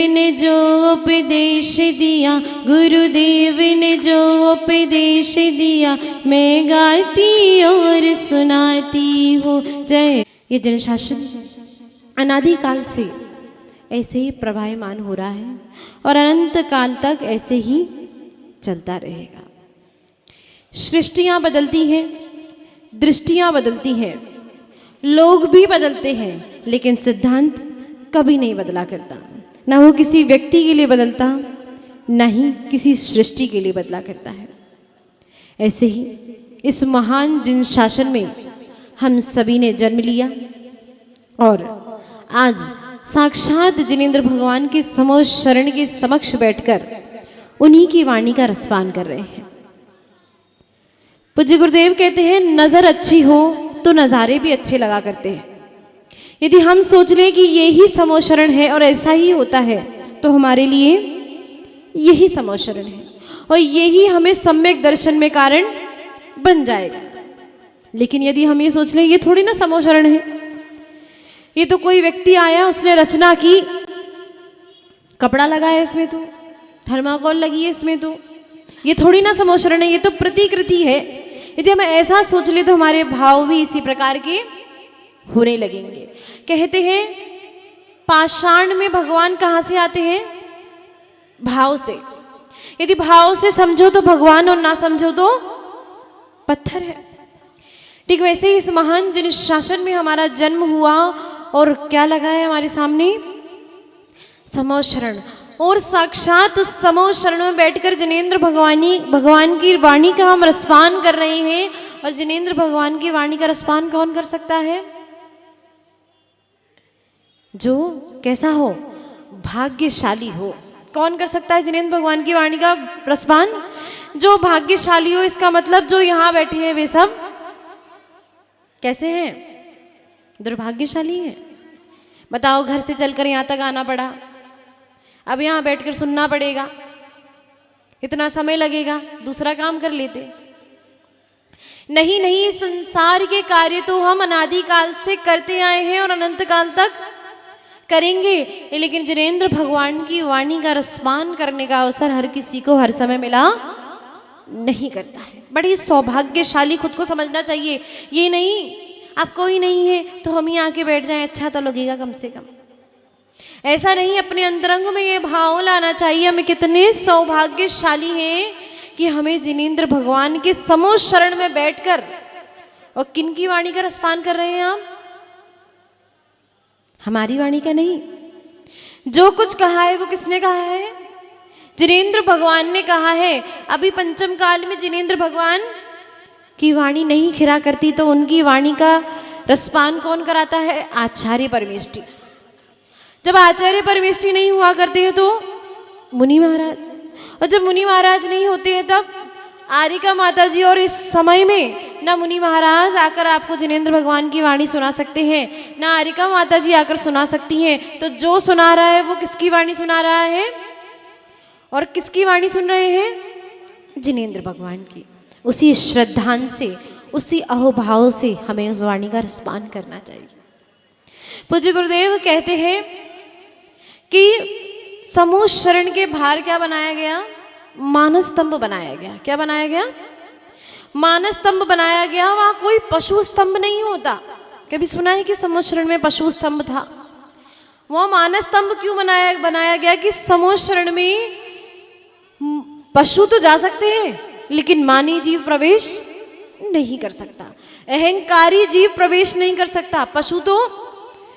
ने जो उपदेश दिया, गुरुदेव ने जो उपदेश दिया, मैं गाती और सुनाती हूँ जय। ये जन शासन अनादिकाल से ऐसे ही प्रवाहमान हो रहा है और अनंत काल तक ऐसे ही चलता रहेगा। सृष्टियाँ बदलती हैं, दृष्टियाँ बदलती हैं, लोग भी बदलते हैं, लेकिन सिद्धांत कभी नहीं बदला करता। ना वो किसी व्यक्ति के लिए बदलता, ना ही किसी सृष्टि के लिए बदला करता है। ऐसे ही इस महान जिन शासन में हम सभी ने जन्म लिया और आज साक्षात जिनेंद्र भगवान के समोच्च शरण के समक्ष बैठकर उन्हीं की वाणी का रसपान कर रहे हैं। पूज्य गुरुदेव कहते हैं, नजर अच्छी हो तो नज़ारे भी अच्छे लगा करते हैं। यदि हम सोच लें कि ये ही समोच्च शरण है और ऐसा ही होता है, तो हमारे लिए यही समोच्च शरण है और यही हमें सम्यक दर्शन में कारण बन जाएगा। लेकिन यदि हम ये सोच लें ये थोड़ी ना समोच्च शरण है, ये तो कोई व्यक्ति आया, उसने रचना की, कपड़ा लगाया इसमें, तो थर्माकोल लगी है इसमें, तो ये थोड़ी ना समोच्च शरण है, ये तो प्रतिकृति है। यदि हम ऐसा सोच ले तो हमारे भाव भी इसी प्रकार के होने लगेंगे। कहते हैं पाषाण में भगवान कहाँ से आते हैं? भाव से। यदि भाव से समझो तो भगवान और ना समझो तो पत्थर है। ठीक वैसे ही इस महान जिन शासन में हमारा जन्म हुआ और क्या लगा है हमारे सामने? समोच्च शरण। और साक्षात उस समोच्च शरण में बैठकर जिनेंद्र भगवान की वाणी का हम रसपान कर रहे हैं। और जिनेंद्र भगवान की वाणी का रसपान कौन कर सकता है? जो कैसा हो? भाग्यशाली हो। कौन कर सकता है जिनेंद्र भगवान की वाणी का रसपान? जो भाग्यशाली हो। इसका मतलब जो यहाँ बैठे हैं वे सब कैसे हैं? दुर्भाग्यशाली हैं। बताओ, घर से चलकर यहाँ तक आना पड़ा, अब यहाँ बैठकर सुनना पड़ेगा, इतना समय लगेगा, दूसरा काम कर लेते। नहीं नहीं, संसार के कार्य तो हम अनादिकाल से करते आए हैं और अनंत काल तक करेंगे, लेकिन जिनेंद्र भगवान की वाणी का रसपान करने का अवसर हर किसी को हर समय मिला नहीं करता है। बड़ी सौभाग्यशाली खुद को समझना चाहिए। ये नहीं आप कोई नहीं है तो हम ही आके बैठ जाएं, अच्छा तो लगेगा कम से कम। ऐसा नहीं, अपने अंतरंग में ये भाव लाना चाहिए, हमें कितने सौभाग्यशाली हैं कि हमें जिनेंद्र भगवान के समोच्च शरण में बैठकर, और किनकी वाणी का रसपान कर रहे हैं आप? हमारी वाणी का नहीं। जो कुछ कहा है वो किसने कहा है? जिनेंद्र भगवान ने कहा है। अभी पंचम काल में जिनेंद्र भगवान की वाणी नहीं खिरा करती तो उनकी वाणी का रसपान कौन कराता है? आचार्य परमेष्ठी। जब आचार्य परमेष्ठी नहीं हुआ करते हैं तो मुनि महाराज, और जब मुनि महाराज नहीं होते हैं तब आरिका माता जी। और इस समय में ना मुनि महाराज आकर आपको जिनेंद्र भगवान की वाणी सुना सकते हैं, ना आरिका माता जी आकर सुना सकती हैं। तो जो सुना रहा है वो किसकी वाणी सुना रहा है? और किसकी वाणी सुन रहे हैं? जिनेंद्र भगवान की। उसी श्रद्धांत से, उसी अहोभाव से हमें उस वाणी का रसपान करना चाहिए। पूज्य गुरुदेव कहते हैं कि समोच्च शरण के बाहर क्या बनाया गया? मानस स्तंभ बनाया गया। क्या बनाया गया? मानस स्तंभ बनाया गया। वहां कोई पशु स्तंभ नहीं होता। कभी सुना है कि समोच्च शरण में पशु स्तंभ था? वहां मानस स्तंभ क्यों बनाया गया कि समोच्च शरण में पशु तो जा सकते हैं लेकिन मानव जीव प्रवेश नहीं कर सकता, अहंकारी जीव प्रवेश नहीं कर सकता। पशु तो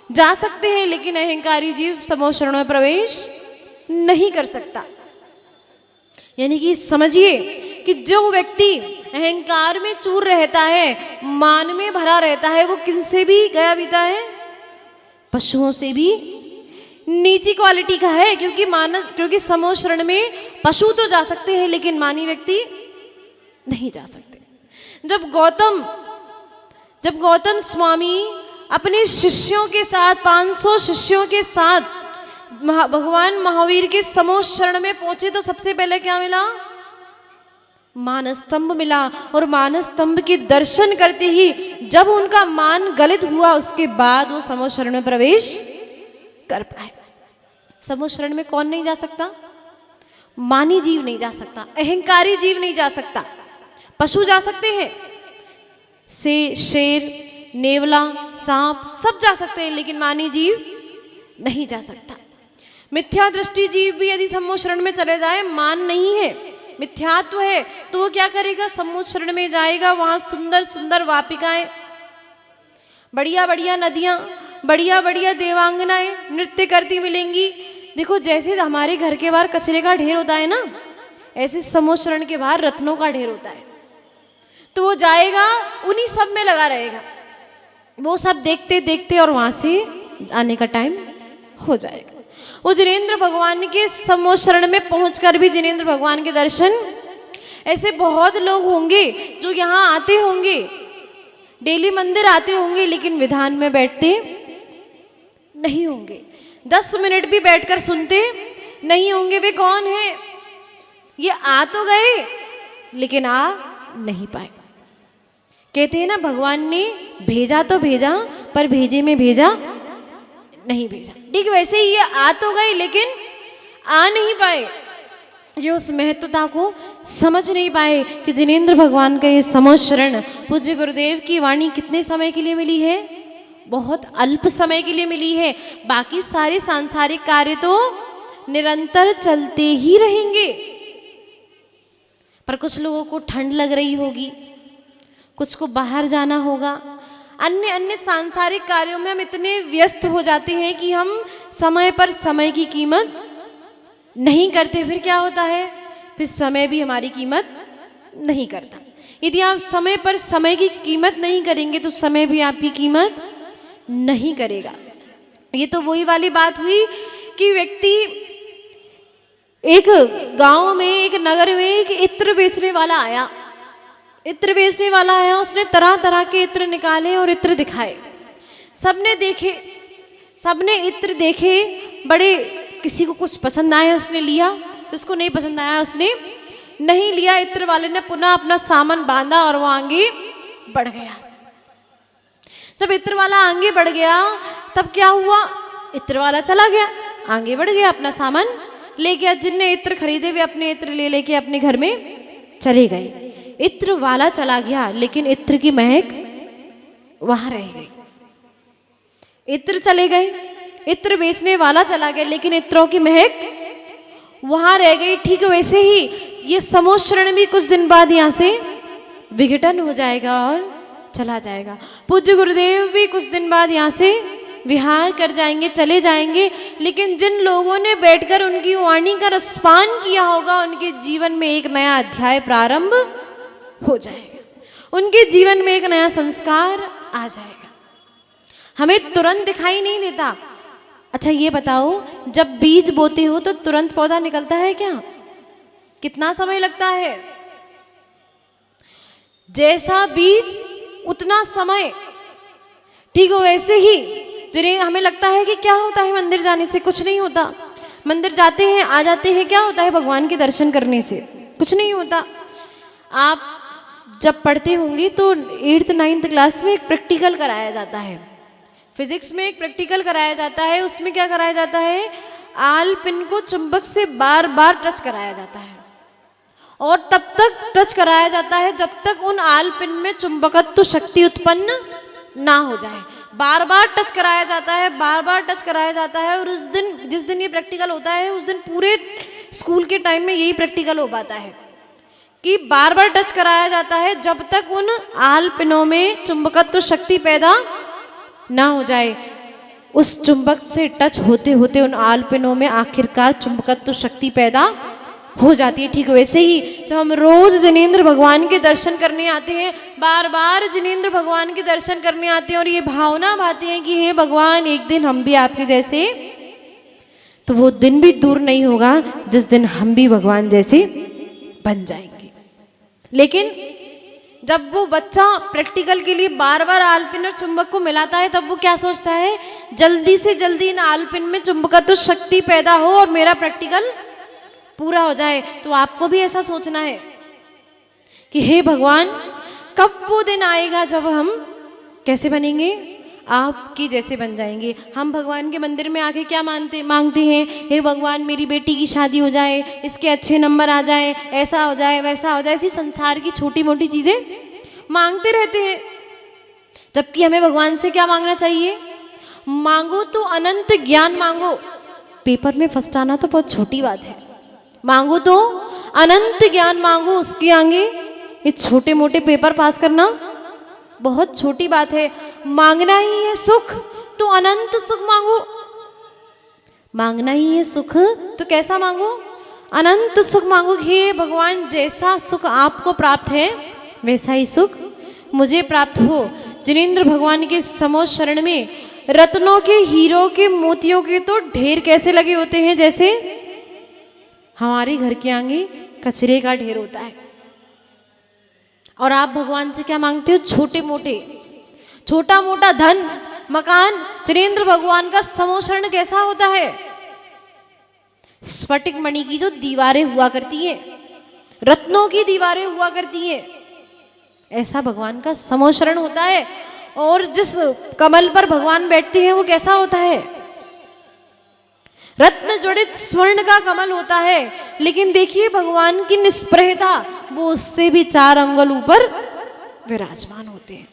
जा सकते हैं लेकिन अहंकारी जीव समोच्च शरण में प्रवेश नहीं कर सकता। यानी कि समझिए कि जो व्यक्ति अहंकार में चूर रहता है, मान में भरा रहता है, वो किनसे भी गया बीता है? पशुओं से भी नीची क्वालिटी का है। क्योंकि समोच्च शरण में पशु तो जा सकते हैं लेकिन मानव व्यक्ति नहीं जा सकते। जब गौतम स्वामी अपने शिष्यों के साथ, 500 शिष्यों के साथ भगवान महावीर के समोच्च शरण में पहुंचे तो सबसे पहले क्या मिला? मानस स्तंभ मिला। और मानस स्तंभ के दर्शन करते ही जब उनका मान गलित हुआ, उसके बाद वो समोच्च शरण में प्रवेश कर पाए। समूह शरण में कौन नहीं जा सकता? मानी जीव नहीं जा सकता, अहंकारी जीव नहीं जा सकता। पशु जा सकते हैं, से शेर, नेवला, सांप सब जा सकते हैं, लेकिन मानी जीव नहीं जा सकता। मिथ्या दृष्टि जीव भी यदि सम्मोह शरण में चले जाए, मान नहीं है, मिथ्यात्व है, तो वो क्या करेगा? सम्मोह शरण में जाएगा, वहां सुंदर सुंदर वापिकाएं, बढ़िया बढ़िया नदियां, बढ़िया बढ़िया देवांगनाएं नृत्य करती मिलेंगी। देखो जैसे हमारे घर के बाहर कचरे का ढेर होता है ना, ऐसे सम्मोह शरण के बाहर रत्नों का ढेर होता है। तो वो जाएगा, उन्हीं सब में लगा रहेगा, वो सब देखते देखते और वहां से आने का टाइम हो जाएगा। वो जिनेंद्र भगवान के सम्मोह शरण में पहुंचकर भी जिनेंद्र भगवान के दर्शन, ऐसे बहुत लोग होंगे जो यहाँ आते होंगे, डेली मंदिर आते होंगे, लेकिन विधान में बैठते नहीं होंगे, 10 मिनट भी बैठकर सुनते नहीं होंगे। वे कौन है? ये आ तो गए लेकिन आ नहीं पाए। कहते हैं ना, भगवान ने भेजा तो भेजा, पर भेजे में भेजा नहीं भेजा। ठीक वैसे ही ये आ तो गए लेकिन आ नहीं पाए, ये उस महत्वता को समझ नहीं पाए कि जिनेंद्र भगवान का ये सम्मोह शरण पूज्य गुरुदेव की वाणी कितने समय के लिए मिली है? बहुत अल्प समय के लिए मिली है। बाकी सारे सांसारिक कार्य तो निरंतर चलते ही रहेंगे। पर कुछ लोगों को ठंड लग रही होगी, कुछ को बाहर जाना होगा, अन्य अन्य सांसारिक कार्यों में हम इतने व्यस्त हो जाते हैं कि हम समय पर समय की कीमत नहीं करते। फिर क्या होता है? फिर समय भी हमारी कीमत नहीं करता। यदि आप समय पर समय की कीमत नहीं करेंगे तो समय भी आपकी कीमत नहीं करेगा। ये तो वही वाली बात हुई कि व्यक्ति एक गांव में, एक नगर में एक इत्र बेचने वाला आया, इत्र बेचने वाला आया, उसने तरह तरह के इत्र निकाले और इत्र दिखाए। सबने देखे, सबने इत्र देखे, बड़े किसी को कुछ पसंद आया उसने लिया, तो उसको नहीं पसंद आया उसने नहीं लिया। इत्र वाले ने पुनः अपना सामान बांधा और वो आगे बढ़ गया। जब इत्र वाला आगे बढ़ गया तब क्या हुआ? इत्र वाला चला गया, आगे बढ़ गया, अपना सामान ले गया। जिनने इत्र खरीदे वे अपने इत्र ले लेके अपने घर में चले गए। इत्र वाला चला गया लेकिन इत्र की महक वहां रह गई। इत्र चले गए, इत्र बेचने वाला चला गया, लेकिन इत्रों की महक वहां रह गई। ठीक वैसे ही ये सम्मोह शरण भी कुछ दिन बाद यहाँ से विघटन हो जाएगा और चला जाएगा। पूज्य गुरुदेव भी कुछ दिन बाद यहाँ से विहार कर जाएंगे, चले जाएंगे, लेकिन जिन लोगों ने बैठकर उनकी वाणी का रसपान किया होगा, उनके जीवन में एक नया अध्याय प्रारंभ हो जाएगा, उनके जीवन में एक नया संस्कार आ जाएगा। हमें तुरंत दिखाई नहीं देता। अच्छा ये बताओ, जब बीज बोते हो तो तुरंत पौधा निकलता है क्या? कितना समय लगता है? जैसा बीज उतना समय। ठीक हो वैसे ही जिन्हें हमें लगता है कि क्या होता है मंदिर जाने से? कुछ नहीं होता। मंदिर जाते हैं, आ जाते हैं, क्या होता है भगवान के दर्शन करने से? कुछ नहीं होता। आप जब पढ़ते होंगे तो 8th 9th क्लास में एक प्रैक्टिकल कराया जाता है, फिजिक्स में एक प्रैक्टिकल कराया जाता है। उसमें क्या कराया जाता है? आल पिन को चुंबक से बार बार टच कराया जाता है, और तब तक टच कराया जाता है जब तक उन आल पिन में चुंबकत्व शक्ति उत्पन्न ना हो जाए। बार बार टच कराया जाता है, बार बार टच कराया जाता है। और उस दिन, जिस दिन ये प्रैक्टिकल होता है, उस दिन पूरे स्कूल के टाइम में यही प्रैक्टिकल हो पाता है कि बार बार टच कराया जाता है जब तक उन आल पिनों में चुंबकत्व शक्ति पैदा ना हो जाए। उस चुंबक से टच होते होते उन आल पिनों में आखिरकार चुंबकत्व शक्ति पैदा हो जाती है। ठीक वैसे ही जब हम रोज जिनेंद्र भगवान के दर्शन करने आते हैं, बार बार जिनेंद्र भगवान के दर्शन करने आते हैं और ये भावना भाती है कि हे भगवान, एक दिन हम भी आपके जैसे, तो वो दिन भी दूर नहीं होगा जिस दिन हम भी भगवान जैसे बन जाएंगे। लेकिन जब वो बच्चा प्रैक्टिकल के लिए बार बार आलपिन और चुंबक को मिलाता है, तब वो क्या सोचता है? जल्दी से जल्दी इन आलपिन में चुंबकत्व शक्ति पैदा हो और मेरा प्रैक्टिकल पूरा हो जाए। तो आपको भी ऐसा सोचना है कि हे भगवान, कब वो दिन आएगा जब हम कैसे बनेंगे? आपकी जैसे बन जाएंगे। हम भगवान के मंदिर में आके क्या मांगते हैं, हे भगवान मेरी बेटी की शादी हो जाए, इसके अच्छे नंबर आ जाए, ऐसा हो जाए वैसा हो जाए, ऐसी संसार की छोटी मोटी चीज़ें मांगते रहते हैं। जबकि हमें भगवान से क्या मांगना चाहिए, मांगो तो अनंत ज्ञान मांगो। पेपर में फर्स्ट आना तो बहुत छोटी बात है, मांगो तो अनंत ज्ञान मांगो, उसके आगे ये छोटे मोटे पेपर पास करना बहुत छोटी बात है। मांगना ही है सुख तो अनंत सुख मांगो, मांगना ही है सुख तो कैसा मांगो, अनंत सुख मांगो। हे भगवान जैसा सुख आपको प्राप्त है वैसा ही सुख मुझे प्राप्त हो। जिनेंद्र भगवान के समो शरण में रत्नों के, हीरों के, मोतियों के तो ढेर कैसे लगे होते हैं, जैसे हमारे घर के आगे कचरे का ढेर होता है। और आप भगवान से क्या मांगते हो, छोटे मोटे, छोटा मोटा धन मकान। जिनेंद्र भगवान का समोशरण कैसा होता है, स्फटिक मणि की जो दीवारें हुआ करती हैं, रत्नों की दीवारें हुआ करती हैं, ऐसा भगवान का समोशरण होता है। और जिस कमल पर भगवान बैठते हैं वो कैसा होता है, रत्न जड़ित स्वर्ण का कमल होता है। लेकिन देखिए भगवान की निष्प्रहता, वो उससे भी 4 अंगुल ऊपर विराजमान होते हैं।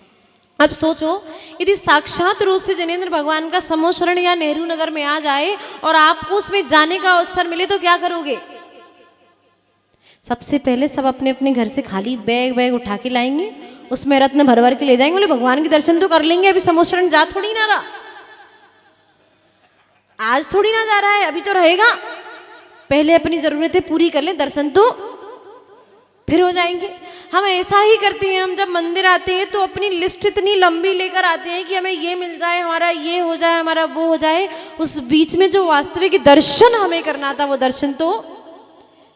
अब सोचो यदि साक्षात रूप से जिनेंद्र भगवान का समोशरण या नेहरू नगर में आ जाए और आपको उसमें जाने का अवसर मिले तो क्या करोगे, सबसे पहले सब अपने अपने घर से खाली बैग उठा के लाएंगे, उसमें रत्न भर भर के ले जाएंगे, बोले भगवान के दर्शन तो कर लेंगे, अभी समोशरण जा थोड़ी ना रहा, आज थोड़ी ना जा रहा है, अभी तो रहेगा, पहले अपनी जरूरतें पूरी कर ले, दर्शन तो फिर हो जाएंगे। हम ऐसा ही करते हैं, हम जब मंदिर आते हैं तो अपनी लिस्ट इतनी लंबी लेकर आते हैं कि हमें ये मिल जाए, हमारा ये हो जाए, हमारा वो हो जाए, उस बीच में जो वास्तविक दर्शन हमें करना था वो दर्शन तो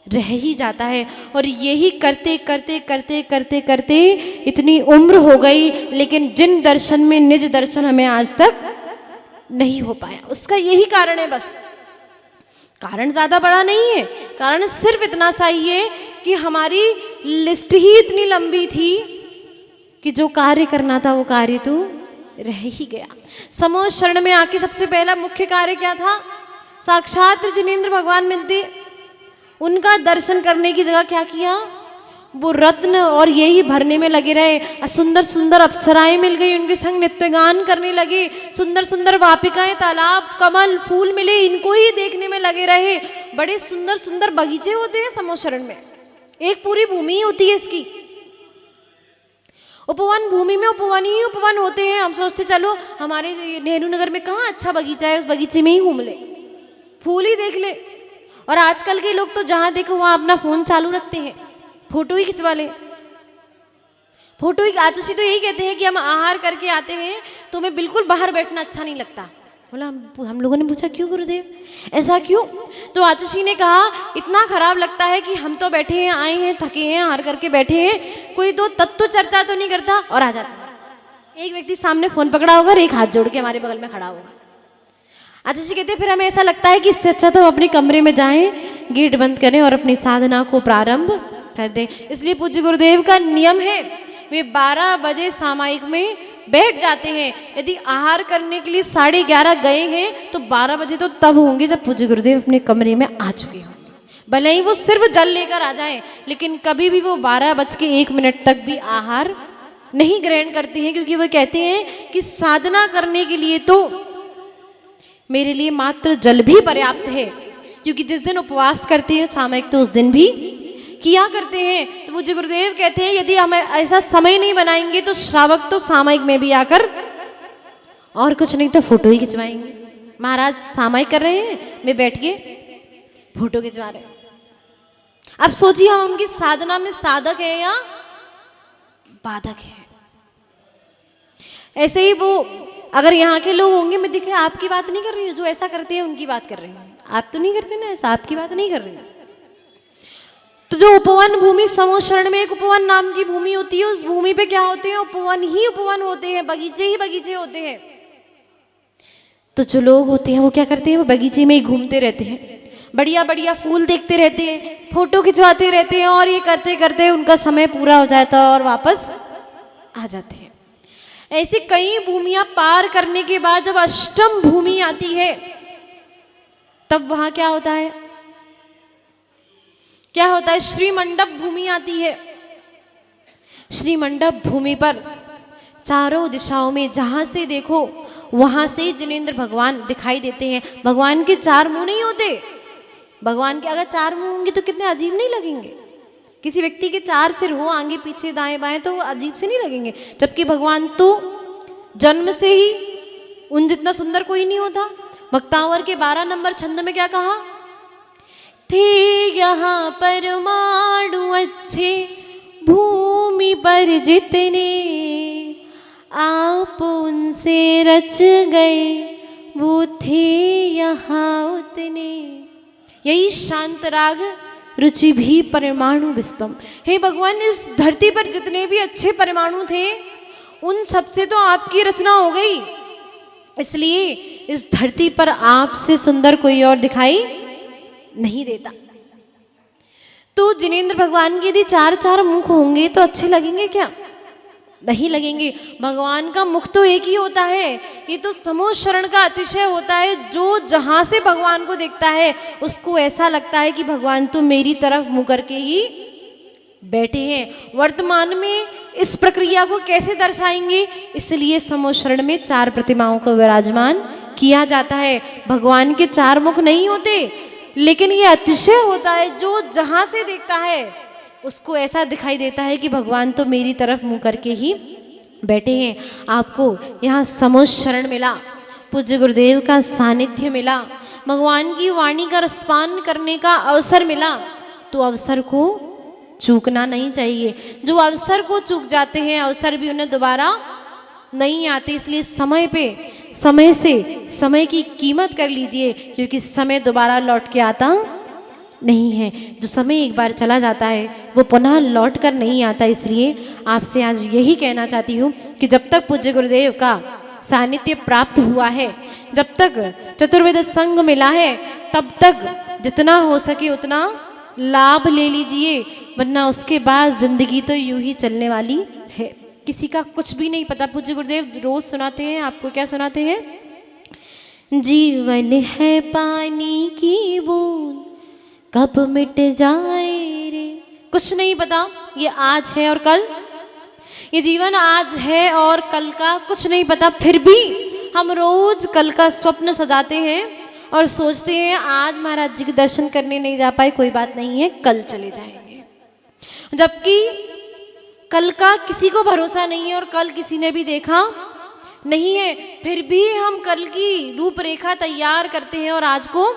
रह ही जाता है। और यही करते करते करते करते करते इतनी उम्र हो गई, लेकिन जिन दर्शन में निज दर्शन हमें आज तक नहीं हो पाया, उसका यही कारण है। बस कारण ज्यादा बड़ा नहीं है, कारण सिर्फ इतना सा ही है कि हमारी लिस्ट ही इतनी लंबी थी कि जो कार्य करना था वो कार्य तो रह ही गया। समो शरण में आके सबसे पहला मुख्य कार्य क्या था, साक्षात जिनेंद्र भगवान मिलते, उनका दर्शन करने की जगह क्या किया, वो रत्न और यही भरने में लगे रहे। सुंदर सुंदर अप्सराएं मिल गई, उनके संग नृत्य गान करने लगे, सुंदर सुंदर वापिकाएं, तालाब, कमल, फूल मिले, इनको ही देखने में लगे रहे। बड़े सुंदर सुंदर बगीचे होते हैं समोशरण में, एक पूरी भूमि होती है इसकी, उपवन भूमि में उपवन ही उपवन होते हैं। हम सोचते चलो हमारे नेहरू नगर में कहाँ अच्छा बगीचा है, उस बगीचे में ही घूम ले, फूल ही देख ले। और आजकल के लोग तो जहां देखो वहां अपना फोन चालू रखते हैं, फोटो ही खिंचवा ले, फोटो ही। आचुषी तो यही कहते हैं कि हम आहार करके आते हैं तो हमें बिल्कुल बाहर बैठना अच्छा नहीं लगता। बोला हम लोगों ने पूछा क्यों गुरुदेव, ऐसा क्यों? तो आचुषी ने कहा इतना खराब लगता है कि हम तो बैठे हैं, आए हैं, थके हैं, आहार करके बैठे हैं, कोई 2 तत्व चर्चा तो नहीं करता और आ जाता है। एक व्यक्ति सामने फोन पकड़ा होगा और एक हाथ जोड़ के हमारे बगल में खड़ा होगा। आचुषी कहते फिर हमें ऐसा लगता है कि इससे अच्छा तो अपने कमरे में जाएं, गेट बंद करें और अपनी साधना को प्रारंभ कर दें। इसलिए पूज्य गुरुदेव का नियम है, वे 12 बजे सामायिक में बैठ जाते हैं। यदि आहार करने के लिए 11:30 गए हैं तो 12 बजे तो तब होंगे जब पूज्य गुरुदेव अपने कमरे में आ चुके होंगे। भले ही वो सिर्फ जल लेकर आ जाएं, लेकिन कभी भी वो 12:01 तक भी आहार नहीं ग्रहण करते हैं, क्योंकि वो कहते हैं कि साधना करने के लिए तो मेरे लिए मात्र जल भी पर्याप्त है। क्योंकि जिस दिन उपवास करते हैं सामयिक तो उस दिन भी किया करते हैं। तो मुझे गुरुदेव कहते हैं यदि हम ऐसा समय नहीं बनाएंगे तो श्रावक तो सामयिक में भी आकर और कुछ नहीं तो फोटो ही खिंचवाएंगे। महाराज सामयिक कर रहे हैं, मैं बैठ के फोटो खिंचवा रहे हैं। अब सोचिए हम उनकी साधना में साधक है या बाधक है। ऐसे ही वो अगर यहाँ के लोग होंगे, मैं देखिए आपकी बात नहीं कर रही हूँ, जो ऐसा करते हैं उनकी बात कर रही हूँ, आप तो नहीं करते ना ऐसा, आपकी बात नहीं कर रही हूँ। तो जो उपवन भूमि, समोशरण में एक उपवन नाम की भूमि होती है, उस भूमि पे क्या होते हैं, उपवन ही उपवन होते हैं, बगीचे ही बगीचे होते हैं। तो जो लोग होते हैं वो क्या करते हैं, वो बगीचे में ही घूमते रहते हैं, बढ़िया बढ़िया फूल देखते रहते हैं, फोटो खिंचवाते रहते हैं, और ये करते करते उनका समय पूरा हो जाता है और वापस आ जाते हैं। ऐसी कई भूमियां पार करने के बाद जब अष्टम भूमि आती है तब वहां क्या होता है? क्या होता है? श्रीमंडप भूमि आती है। श्रीमंडप भूमि पर चारों दिशाओं में जहां से देखो वहां से जिनेंद्र भगवान दिखाई देते हैं। भगवान के चार मुंह नहीं होते। भगवान के अगर चार मुंह होंगे तो कितने अजीब नहीं लगेंगे? किसी व्यक्ति के चार सिर हो आगे पीछे दाएं बाएं तो अजीब से नहीं लगेंगे, जबकि भगवान तो जन्म से ही उन जितना सुंदर कोई नहीं होता। भक्तावर के 12 नंबर छंद में क्या कहा? थे यहाँ परमाणु अच्छे भूमि पर जितने, आप उनसे रच गए वो थे यहाँ उतने। यही शांत राग रुचि भी परमाणु विस्तम। हे भगवान, इस धरती पर जितने भी अच्छे परमाणु थे उन सबसे तो आपकी रचना हो गई, इसलिए इस धरती पर आपसे सुंदर कोई और दिखाई नहीं देता। तो जिनेंद्र भगवान के यदि चार चार मुख होंगे तो अच्छे लगेंगे क्या? नहीं लगेंगे। भगवान का मुख तो एक ही होता है। ये तो समूह शरण का अतिशय होता है। जो जहां से भगवान को देखता है उसको ऐसा लगता है कि भगवान तो मेरी तरफ मुंह करके ही बैठे हैं। वर्तमान में इस प्रक्रिया को कैसे दर्शाएंगे? इसलिए समूह शरण में 4 प्रतिमाओं को विराजमान किया जाता है। भगवान के 4 मुख नहीं होते, लेकिन ये अतिशय होता है। जो जहां से देखता है उसको ऐसा दिखाई देता है कि भगवान तो मेरी तरफ मुंह करके ही बैठे हैं। आपको यहाँ समूह शरण मिला, पूज्य गुरुदेव का सानिध्य मिला, भगवान की वाणी का रसपान करने का अवसर मिला, तो अवसर को चूकना नहीं चाहिए। जो अवसर को चूक जाते हैं अवसर भी उन्हें दोबारा नहीं आते। इसलिए समय पे समय से समय की कीमत कर लीजिए, क्योंकि समय दोबारा लौट के आता नहीं है। जो समय एक बार चला जाता है वो पुनः लौट कर नहीं आता। इसलिए आपसे आज यही कहना चाहती हूँ कि जब तक पूज्य गुरुदेव का सानिध्य प्राप्त हुआ है, जब तक चतुर्वेद संग मिला है, तब तक जितना हो सके उतना लाभ ले लीजिए, वरना उसके बाद जिंदगी तो यूं ही चलने वाली है। किसी का कुछ भी नहीं पता। पूज्य गुरुदेव रोज सुनाते हैं, आपको क्या सुनाते हैं? जीवन है पानी की बूंद कब मिट जाए रे। कुछ नहीं पता, ये आज है और कल, ये जीवन आज है और कल का कुछ नहीं पता। फिर भी हम रोज कल का स्वप्न सजाते हैं और सोचते हैं आज महाराज जी के दर्शन करने नहीं जा पाए, कोई बात नहीं है, कल चले जाएंगे। जबकि कल का किसी को भरोसा नहीं है और कल किसी ने भी देखा नहीं है। फिर भी हम कल की रूपरेखा तैयार करते हैं और आज को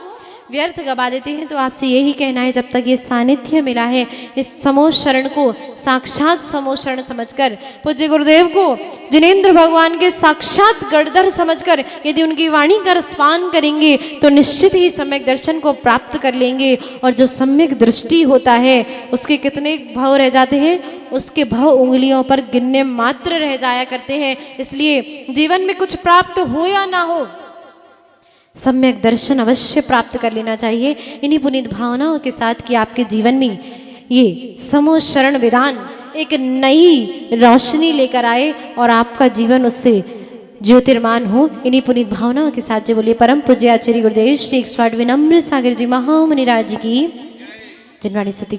व्यर्थ गवा देते हैं। तो आपसे यही कहना है, जब तक ये सानिध्य मिला है, इस समूह शरण को साक्षात समूह शरण समझकर, पूज्य गुरुदेव को जिनेंद्र भगवान के साक्षात गणधर समझकर यदि उनकी वाणी का रसपान करेंगे तो निश्चित ही सम्यक दर्शन को प्राप्त कर लेंगे। और जो सम्यक दृष्टि होता है उसके कितने भाव रह जाते हैं? उसके भाव उंगलियों पर गिनने मात्र रह जाया करते हैं। इसलिए जीवन में कुछ प्राप्त हो या ना हो, सम्यक दर्शन अवश्य प्राप्त कर लेना चाहिए। इन्हीं पुनीत भावनाओं के साथ कि आपके जीवन में ये समूह शरण विधान एक नई रोशनी लेकर आए और आपका जीवन उससे ज्योतिर्मान हो। इन्हीं पुनीत भावनाओं के साथ जो बोलिए परम पूज्य आचार्य गुरुदेव श्री 108 विनम्र सागर जी महामुनि राज जी की जिनवाणी स्तुति।